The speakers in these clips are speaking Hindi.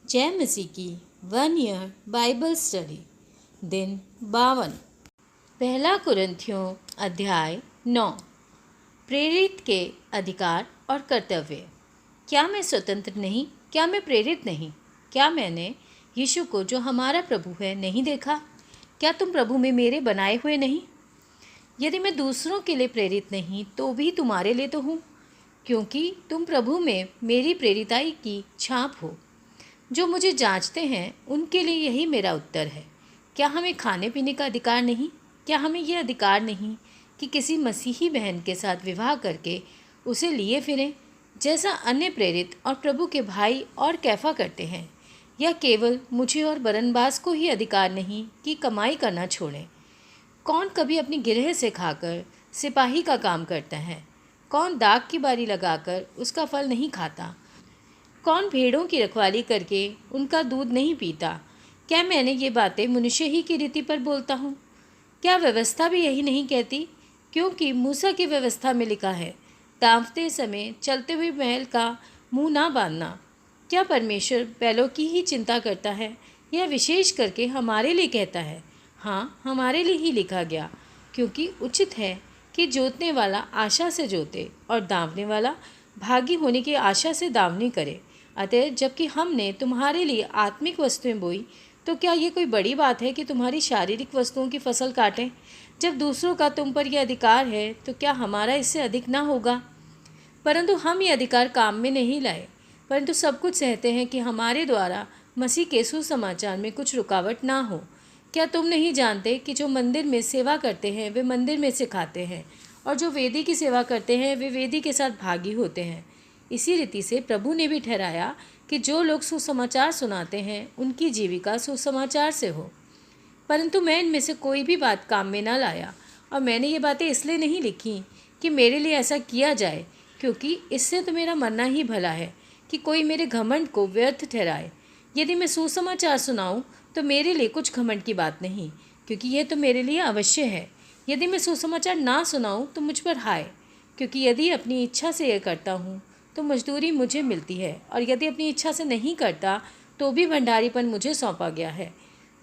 जय मसीह की 1 ईयर बाइबल स्टडी दिन 52। पहला कुरिन्थियों अध्याय 9। प्रेरित के अधिकार और कर्तव्य। क्या मैं स्वतंत्र नहीं? क्या मैं प्रेरित नहीं? क्या मैंने यीशु को जो हमारा प्रभु है नहीं देखा? क्या तुम प्रभु में मेरे बनाए हुए नहीं? यदि मैं दूसरों के लिए प्रेरित नहीं तो भी तुम्हारे लिए तो हूँ, क्योंकि तुम प्रभु में मेरी प्रेरिताई की छाप हो। जो मुझे जांचते हैं उनके लिए यही मेरा उत्तर है। क्या हमें खाने पीने का अधिकार नहीं? क्या हमें यह अधिकार नहीं कि किसी मसीही बहन के साथ विवाह करके उसे लिए फिरें, जैसा अन्य प्रेरित और प्रभु के भाई और कैफा करते हैं? या केवल मुझे और बरनबास को ही अधिकार नहीं कि कमाई करना छोड़ें? कौन कभी अपनी गिरह से खाकर सिपाही का काम करता है? कौन दाग की बारी लगाकर उसका फल नहीं खाता? कौन भेड़ों की रखवाली करके उनका दूध नहीं पीता? क्या मैंने ये बातें मनुष्य ही की रीति पर बोलता हूँ? क्या व्यवस्था भी यही नहीं कहती? क्योंकि मूसा की व्यवस्था में लिखा है, दाँवते समय चलते हुए बैल का मुंह ना बांधना। क्या परमेश्वर बैलों की ही चिंता करता है? यह विशेष करके हमारे लिए कहता है? हाँ, हमारे लिए ही लिखा गया, क्योंकि उचित है कि जोतने वाला आशा से जोते और दाँवने वाला भागी होने की आशा से दाँवनी करे। अतः जबकि हमने तुम्हारे लिए आत्मिक वस्तुएं बोई, तो क्या ये कोई बड़ी बात है कि तुम्हारी शारीरिक वस्तुओं की फसल काटें? जब दूसरों का तुम पर यह अधिकार है, तो क्या हमारा इससे अधिक ना होगा? परंतु हम ये अधिकार काम में नहीं लाए, परंतु सब कुछ सहते हैं कि हमारे द्वारा मसीह के सुसमाचार में कुछ रुकावट ना हो। क्या तुम नहीं जानते कि जो मंदिर में सेवा करते हैं वे मंदिर में से खाते हैं, और जो वेदी की सेवा करते हैं वे वेदी के साथ भागी होते हैं? इसी रीति से प्रभु ने भी ठहराया कि जो लोग सुसमाचार सुनाते हैं उनकी जीविका सुसमाचार से हो। परंतु मैं इनमें से कोई भी बात काम में न लाया, और मैंने ये बातें इसलिए नहीं लिखी कि मेरे लिए ऐसा किया जाए, क्योंकि इससे तो मेरा मरना ही भला है कि कोई मेरे घमंड को व्यर्थ ठहराए। यदि मैं सुसमाचार सुनाऊँ तो मेरे लिए कुछ घमंड की बात नहीं, क्योंकि यह तो मेरे लिए अवश्य है। यदि मैं सुसमाचार ना सुनाऊँ तो मुझ पर हाय, क्योंकि यदि अपनी इच्छा से यह करता हूँ तो मजदूरी मुझे मिलती है, और यदि अपनी इच्छा से नहीं करता तो भी भंडारीपन मुझे सौंपा गया है।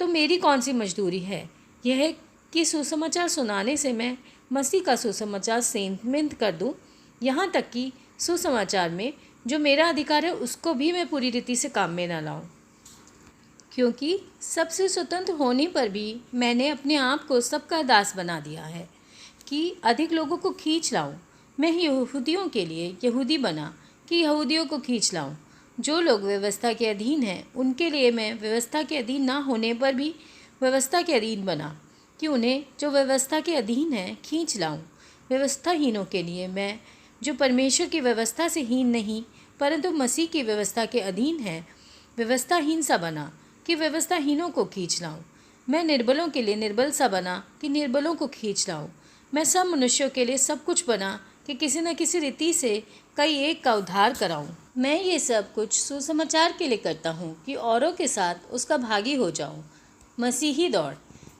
तो मेरी कौन सी मजदूरी है? यह है कि सुसमाचार सुनाने से मैं मसीह का सुसमाचार सेंतमेंत कर दूं, यहाँ तक कि सुसमाचार में जो मेरा अधिकार है उसको भी मैं पूरी रीति से काम में ना लाऊं। क्योंकि सबसे स्वतंत्र होने पर भी मैंने अपने आप को सबका दास बना दिया है कि अधिक लोगों को खींच लाऊं। मैं यहूदियों के लिए यहूदी बना कि यहूदियों को खींच लाऊं। जो लोग व्यवस्था के अधीन हैं उनके लिए मैं व्यवस्था के अधीन ना होने पर भी व्यवस्था के अधीन बना कि उन्हें जो व्यवस्था के अधीन है खींच लाऊं। व्यवस्थाहीनों के लिए मैं, जो परमेश्वर की व्यवस्था से हीन नहीं परंतु मसीह की व्यवस्था के अधीन है, व्यवस्थाहीन सा बना कि व्यवस्थाहीनों को खींच लाऊं। मैं निर्बलों के लिए निर्बल सा बना कि निर्बलों को खींच लाऊं। मैं सब मनुष्यों के लिए सब कुछ बना कि किसी न किसी रीति से कई एक का उद्धार कराऊं। मैं ये सब कुछ सुसमाचार के लिए करता हूँ कि औरों के साथ उसका भागी हो जाऊं। मसीही दौड़।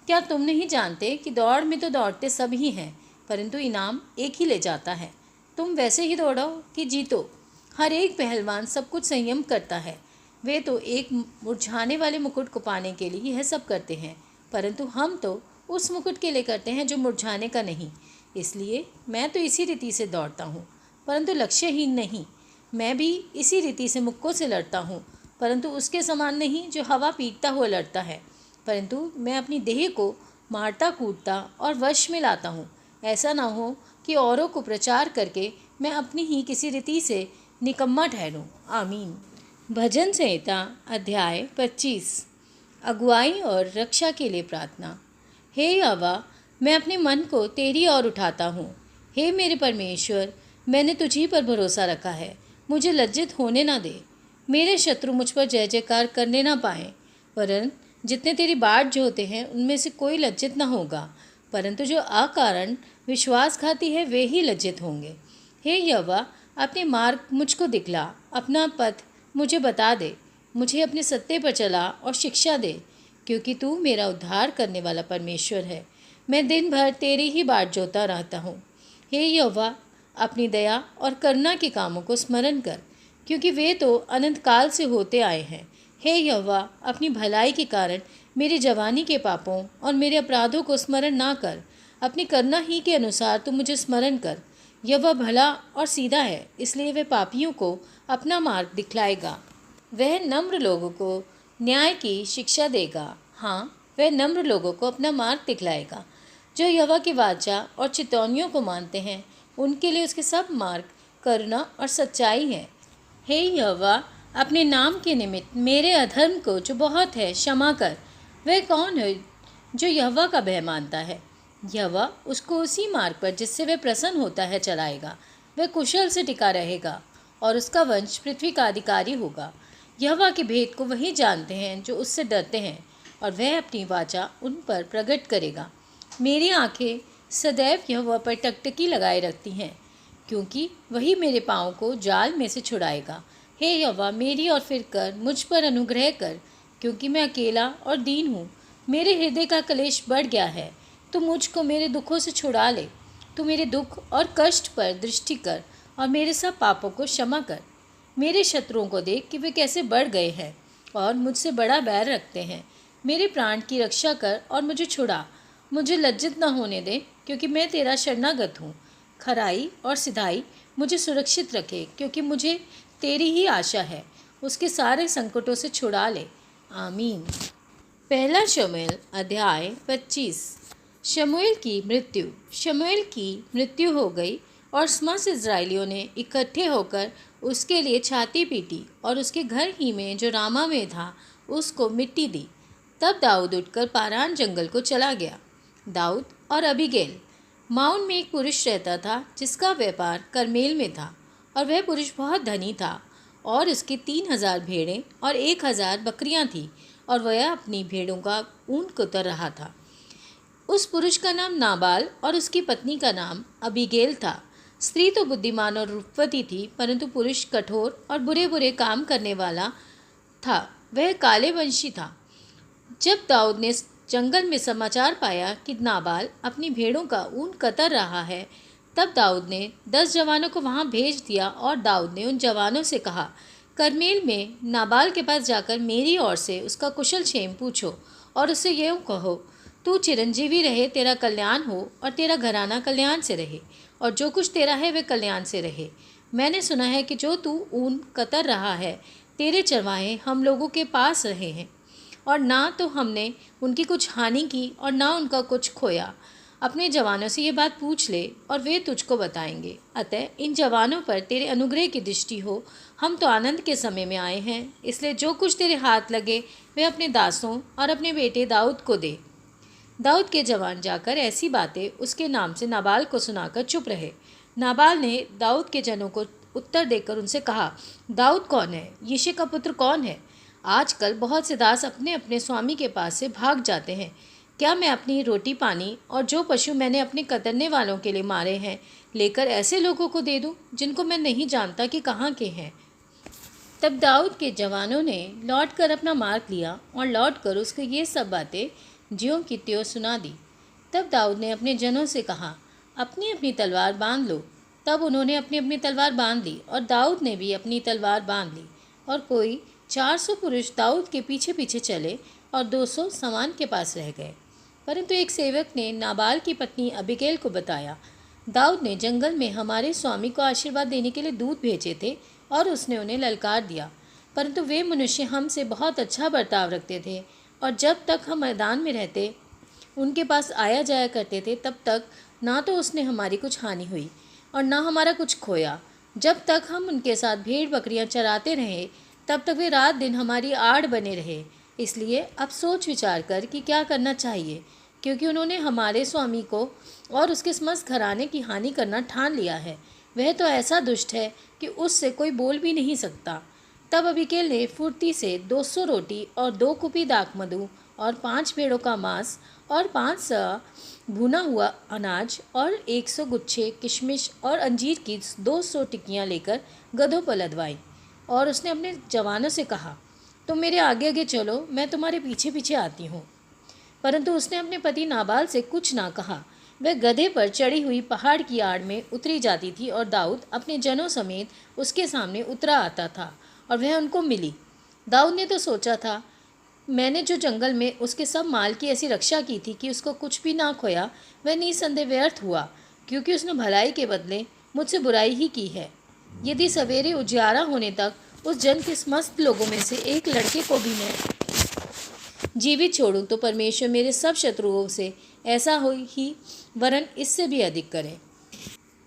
क्या तुम नहीं जानते कि दौड़ में तो दौड़ते सब ही हैं, परंतु इनाम एक ही ले जाता है। तुम वैसे ही दौड़ो कि जीतो। हर एक पहलवान सब कुछ संयम करता है। वे तो एक मुरझाने वाले मुकुट को पाने के लिए यह सब करते हैं, परंतु हम तो उस मुकुट के लिए करते हैं जो मुरझाने का नहीं। इसलिए मैं तो इसी रीति से दौड़ता हूँ, परंतु लक्ष्यहीन नहीं। मैं भी इसी रीति से मुक्कों से लड़ता हूँ, परंतु उसके समान नहीं जो हवा पीटता हुआ लड़ता है, परंतु मैं अपनी देह को मारता कूटता और वश में लाता हूँ। ऐसा ना हो कि औरों को प्रचार करके मैं अपनी ही किसी रीति से निकम्मा ठहरूँ। आमीन। भजन संहिता अध्याय 25। अगुवाई और रक्षा के लिए प्रार्थना। हे यहोवा, मैं अपने मन को तेरी ओर उठाता हूँ। हे मेरे परमेश्वर, मैंने तुझी पर भरोसा रखा है। मुझे लज्जित होने ना दे। मेरे शत्रु मुझ पर जय जयकार करने ना पाएँ। वरन जितने तेरी बाट जोते हैं उनमें से कोई लज्जित ना होगा, परंतु जो अकारण विश्वासघाती है वे ही लज्जित होंगे। हे यहोवा, अपने मार्ग मुझको दिखला, अपना पथ मुझे बता दे। मुझे अपने सत्य पर चला और शिक्षा दे, क्योंकि तू मेरा उद्धार करने वाला परमेश्वर है। मैं दिन भर तेरी ही बाट जोता रहता हूँ। हे यहोवा, अपनी दया और करुणा के कामों को स्मरण कर, क्योंकि वे तो अनंत काल से होते आए हैं। हे यहोवा, अपनी भलाई के कारण मेरी जवानी के पापों और मेरे अपराधों को स्मरण ना कर। अपनी करुणा ही के अनुसार तू मुझे स्मरण कर। यहोवा भला और सीधा है, इसलिए वह पापियों को अपना मार्ग दिखलाएगा। वह नम्र लोगों को न्याय की शिक्षा देगा। हाँ, वह नम्र लोगों को अपना मार्ग दिखलाएगा। जो यहोवा की वाचा और चितौनियों को मानते हैं, उनके लिए उसके सब मार्ग करुणा और सच्चाई है। हे यहोवा, अपने नाम के निमित्त मेरे अधर्म को जो बहुत है क्षमा कर। वह कौन है जो यहोवा का भय मानता है? यहोवा उसको उसी मार्ग पर जिससे वह प्रसन्न होता है चलाएगा। वह कुशल से टिका रहेगा और उसका वंश पृथ्वी का अधिकारी होगा। यहोवा के भेद को वही जानते हैं जो उससे डरते हैं, और वह अपनी वाचा उन पर प्रकट करेगा। मेरी आंखें सदैव यहोवा पर टकटकी लगाए रखती हैं, क्योंकि वही मेरे पाँव को जाल में से छुड़ाएगा। हे यहोवा, मेरी ओर फिर कर, मुझ पर अनुग्रह कर, क्योंकि मैं अकेला और दीन हूँ। मेरे हृदय का क्लेश बढ़ गया है। तू मुझको मेरे दुखों से छुड़ा ले। तू मेरे दुख और कष्ट पर दृष्टि कर और मेरे सब पापों को क्षमा कर। मेरे शत्रुओं को देख कि वे कैसे बढ़ गए हैं और मुझसे बड़ा बैर रखते हैं। मेरे प्राण की रक्षा कर और मुझे छुड़ा। मुझे लज्जित न होने दे, क्योंकि मैं तेरा शरणागत हूँ। खराई और सिधाई मुझे सुरक्षित रखे, क्योंकि मुझे तेरी ही आशा है। उसके सारे संकटों से छुड़ा ले। आमीन। पहला शमूएल अध्याय 25। शमूएल की मृत्यु। शमूएल की मृत्यु हो गई और समस्त इस्राएलियों ने इकट्ठे होकर उसके लिए छाती पीटी और उसके घर ही में जो रामा में था उसको मिट्टी दी। तब दाऊद उठकर पारान जंगल को चला गया। दाऊद और अबीगैल। माउन में एक पुरुष रहता था जिसका व्यापार करमेल में था, और वह पुरुष बहुत धनी था, और उसकी 3,000 भेड़ें और 1,000 बकरियां थीं, और वह अपनी भेड़ों का ऊन कुतर रहा था। उस पुरुष का नाम नाबाल और उसकी पत्नी का नाम अबीगैल था। स्त्री तो बुद्धिमान और रूपवती थी, परंतु पुरुष कठोर और बुरे बुरे काम करने वाला था। वह काले वंशी था। जब दाऊद ने जंगल में समाचार पाया कि नाबाल अपनी भेड़ों का ऊन कतर रहा है, तब दाऊद ने 10 जवानों को वहां भेज दिया, और दाऊद ने उन जवानों से कहा, करमेल में नाबाल के पास जाकर मेरी ओर से उसका कुशल क्षेम पूछो, और उससे यूँ कहो, तू चिरंजीवी रहे, तेरा कल्याण हो, और तेरा घराना कल्याण से रहे, और जो कुछ तेरा है वह कल्याण से रहे। मैंने सुना है कि जो तू ऊन कतर रहा है, तेरे चरवाहे हम लोगों के पास रहे हैं, और ना तो हमने उनकी कुछ हानि की और ना उनका कुछ खोया। अपने जवानों से ये बात पूछ ले, और वे तुझको बताएंगे। अतः इन जवानों पर तेरे अनुग्रह की दृष्टि हो। हम तो आनंद के समय में आए हैं, इसलिए जो कुछ तेरे हाथ लगे वे अपने दासों और अपने बेटे दाऊद को दे। दाऊद के जवान जाकर ऐसी बातें उसके नाम से नाबाल को सुनाकर चुप रहे। नाबाल ने दाऊद के जनों को उत्तर देकर उनसे कहा, दाऊद कौन है? यिशै का पुत्र कौन है? आजकल बहुत से दास अपने अपने स्वामी के पास से भाग जाते हैं। क्या मैं अपनी रोटी पानी और जो पशु मैंने अपने कतरने वालों के लिए मारे हैं लेकर ऐसे लोगों को दे दूं जिनको मैं नहीं जानता कि कहाँ के हैं? तब दाऊद के जवानों ने लौटकर अपना मार्ग लिया और लौटकर उसको ये सब बातें ज्यों की त्यों सुना दी। तब दाऊद ने अपने जनों से कहा, अपनी अपनी तलवार बांध लो। तब उन्होंने अपनी अपनी तलवार बांध ली, और दाऊद ने भी अपनी तलवार बांध ली। और कोई 400 पुरुष दाऊद के पीछे पीछे चले, और 200 समान के पास रह गए। परंतु एक सेवक ने नाबाल की पत्नी अबीगैल को बताया, दाऊद ने जंगल में हमारे स्वामी को आशीर्वाद देने के लिए दूत भेजे थे, और उसने उन्हें ललकार दिया। परंतु वे मनुष्य हमसे बहुत अच्छा बर्ताव रखते थे, और जब तक हम मैदान में रहते उनके पास आया जाया करते थे, तब तक ना तो उसने हमारी कुछ हानि हुई और ना हमारा कुछ खोया। जब तक हम उनके साथ भेड़ बकरियां चराते रहे, तब तक वे रात दिन हमारी आड़ बने रहे। इसलिए अब सोच विचार कर कि क्या करना चाहिए, क्योंकि उन्होंने हमारे स्वामी को और उसके समस्त घराने की हानि करना ठान लिया है। वह तो ऐसा दुष्ट है कि उससे कोई बोल भी नहीं सकता। तब अबीगैल ने फुर्ती से 200 रोटी और 2 कुपी दाखमधु और 5 भेड़ों का मांस और 5 भुना हुआ अनाज और 100 गुच्छे किशमिश और अंजीर की 200 टिक्कियाँ लेकर गधों पर लदवाई। और उसने अपने जवानों से कहा, तुम मेरे आगे आगे चलो, मैं तुम्हारे पीछे पीछे आती हूँ। परंतु उसने अपने पति नाबाल से कुछ ना कहा। वह गधे पर चढ़ी हुई पहाड़ की आड़ में उतरी जाती थी, और दाऊद अपने जनों समेत उसके सामने उतरा आता था, और वह उनको मिली। दाऊद ने तो सोचा था, मैंने जो जंगल में उसके सब माल की ऐसी रक्षा की थी कि उसको कुछ भी ना खोया, वह निसंदेह व्यर्थ हुआ, क्योंकि उसने भलाई के बदले मुझसे बुराई ही की है। यदि सवेरे उजियारा होने तक उस जन के समस्त लोगों में से एक लड़के को भी मैं जीवित छोड़ूं तो परमेश्वर मेरे सब शत्रुओं से ऐसा हो ही वरन इससे भी अधिक करे।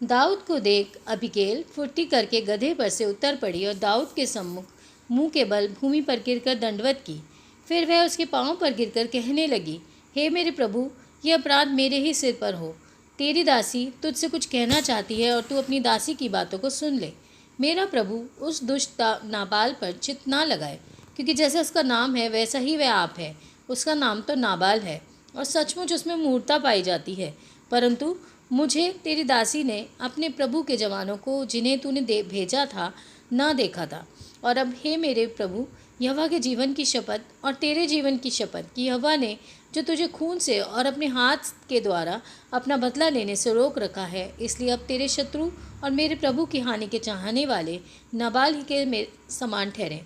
दाऊद को देख अबीगैल फुर्ती करके गधे पर से उतर पड़ी और दाऊद के सम्मुख मुंह के बल भूमि पर गिरकर दंडवत की। फिर वह उसके पांव पर गिरकर कहने लगी, हे मेरे प्रभु, यह अपराध मेरे ही सिर पर हो। तेरी दासी तुझसे कुछ कहना चाहती है और तू अपनी दासी की बातों को सुन ले। मेरा प्रभु उस दुष्ट नाबाल पर चित्त ना लगाए, क्योंकि जैसे उसका नाम है वैसा ही वह आप है। उसका नाम तो नाबाल है और सचमुच उसमें मूर्ता पाई जाती है। परंतु मुझे तेरी दासी ने अपने प्रभु के जवानों को जिन्हें तूने भेजा था ना देखा था। और अब हे मेरे प्रभु, यहोवा के जीवन की शपथ और तेरे जीवन की शपथ कि यहोवा ने जो तुझे खून से और अपने हाथ के द्वारा अपना बदला लेने से रोक रखा है, इसलिए अब तेरे शत्रु और मेरे प्रभु की हानि के चाहने वाले नाबाल ही के समान ठहरे।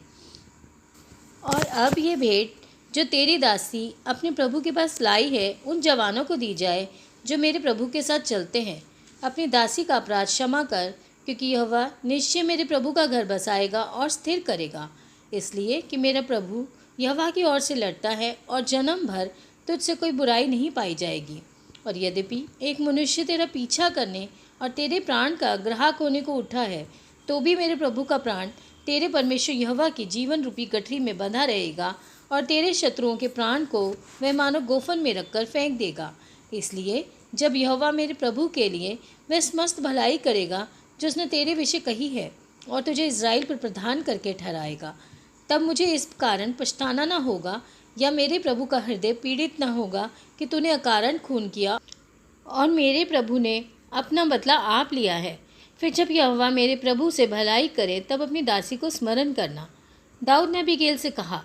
और अब ये भेंट जो तेरी दासी अपने प्रभु के पास लाई है उन जवानों को दी जाए जो मेरे प्रभु के साथ चलते हैं। अपनी दासी का अपराध क्षमा कर, क्योंकि यहोवा निश्चय मेरे प्रभु का घर बसाएगा और स्थिर करेगा, इसलिए कि मेरा प्रभु यहोवा की ओर से लड़ता है और जन्म भर तुझसे कोई बुराई नहीं पाई जाएगी। और यद्यपि एक मनुष्य तेरा पीछा करने और तेरे प्राण का ग्राहक होने को उठा है, तो भी मेरे प्रभु का प्राण तेरे परमेश्वर यहोवा की जीवन रूपी गठरी में बंधा रहेगा और तेरे शत्रुओं के प्राण को वह मानो गोफन में रखकर फेंक देगा। इसलिए जब यहोवा मेरे प्रभु के लिए वह समस्त भलाई करेगा जो उसने तेरे विषय कही है और तुझे इज़राइल पर प्रधान करके ठहराएगा, तब मुझे इस कारण पछताना न होगा या मेरे प्रभु का हृदय पीड़ित न होगा कि तूने अकारण खून किया और मेरे प्रभु ने अपना बदला आप लिया है। फिर जब यहोवा मेरे प्रभु से भलाई करे तब अपनी दासी को स्मरण करना। दाऊद ने अबीगैल से कहा,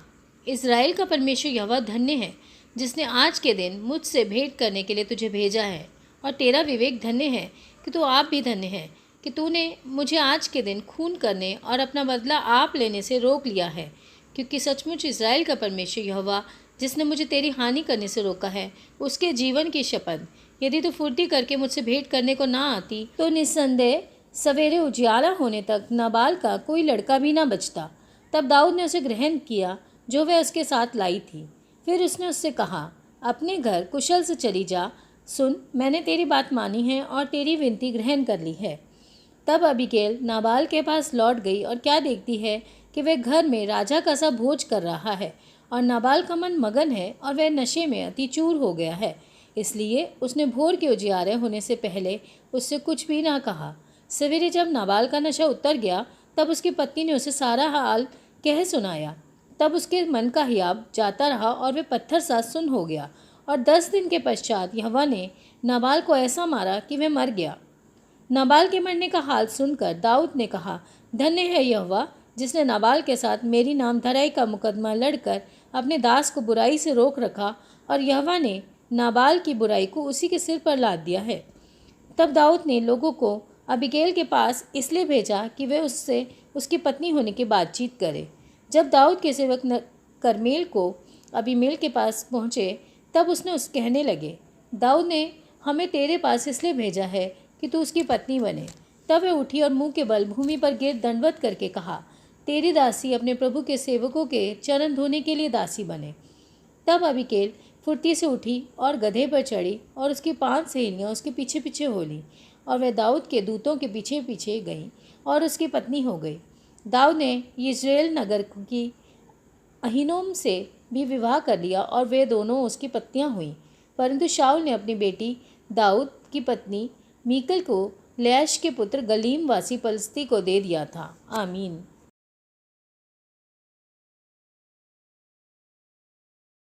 इज़राइल का परमेश्वर यहोवा धन्य है, जिसने आज के दिन मुझसे भेंट करने के लिए तुझे भेजा है। और तेरा विवेक धन्य है कि तू आप भी धन्य है कि तूने मुझे आज के दिन खून करने और अपना बदला आप लेने से रोक लिया है, क्योंकि सचमुच इज़राइल का परमेश्वर यहोवा जिसने मुझे तेरी हानि करने से रोका है, उसके जीवन की शपथ, यदि तू फुर्ती करके मुझसे भेंट करने को ना आती तो निस्संदेह सवेरे उजियारा होने तक नाबाल का कोई लड़का भी ना बचता। तब दाऊद ने उसे ग्रहण किया जो वह उसके साथ लाई थी। फिर उसने उससे कहा, अपने घर कुशल से चली जा। सुन, मैंने तेरी बात मानी है और तेरी विनती ग्रहण कर ली है। तब अबीगैल नाबाल के पास लौट गई और क्या देखती है कि वह घर में राजा का सा भोज कर रहा है और नाबाल का मन मगन है और वह नशे में अति चूर हो गया है। इसलिए उसने भोर के उजियारे होने से पहले उससे कुछ भी ना कहा। सवेरे जब नाबाल का नशा उतर गया तब उसकी पत्नी ने उसे सारा हाल कह सुनाया। तब उसके मन का हियाब जाता रहा और वह पत्थर सा सुन्न हो गया। और 10 दिन के पश्चात यहोवा ने नाबाल को ऐसा मारा कि वह मर गया। नाबाल के मरने का हाल सुनकर दाऊद ने कहा, धन्य है यहोवा जिसने नाबाल के साथ मेरी नामधराई का मुकदमा लड़कर अपने दास को बुराई से रोक रखा, और यहोवा ने नाबाल की बुराई को उसी के सिर पर लाद दिया है। तब दाऊद ने लोगों को अबीगैल के पास इसलिए भेजा कि वे उससे उसकी पत्नी होने की बातचीत करे। जब दाऊद के सेवक करमेल को अबीमेल के पास पहुँचे तब उसने उस कहने लगे, दाऊद ने हमें तेरे पास इसलिए भेजा है कि तू उसकी पत्नी बने। तब वह उठी और मुंह के बल भूमि पर गिर दंडवत करके कहा, तेरी दासी अपने प्रभु के सेवकों के चरण धोने के लिए दासी बने। तब अबीगैल फुर्ती से उठी और गधे पर चढ़ी और उसकी 5 सहेलियाँ उसके पीछे पीछे हो लीं, और वह दाऊद के दूतों के पीछे पीछे गई और उसकी पत्नी हो गई। दाऊद ने यिज्रेल नगर की अहीनोम से भी विवाह कर लिया और वे दोनों उसकी पत्नियां हुईं। परंतु शाऊल ने अपनी बेटी दाऊद की पत्नी मीकल को लैश के पुत्र गलीम वासी पलिश्ती को दे दिया था। आमीन।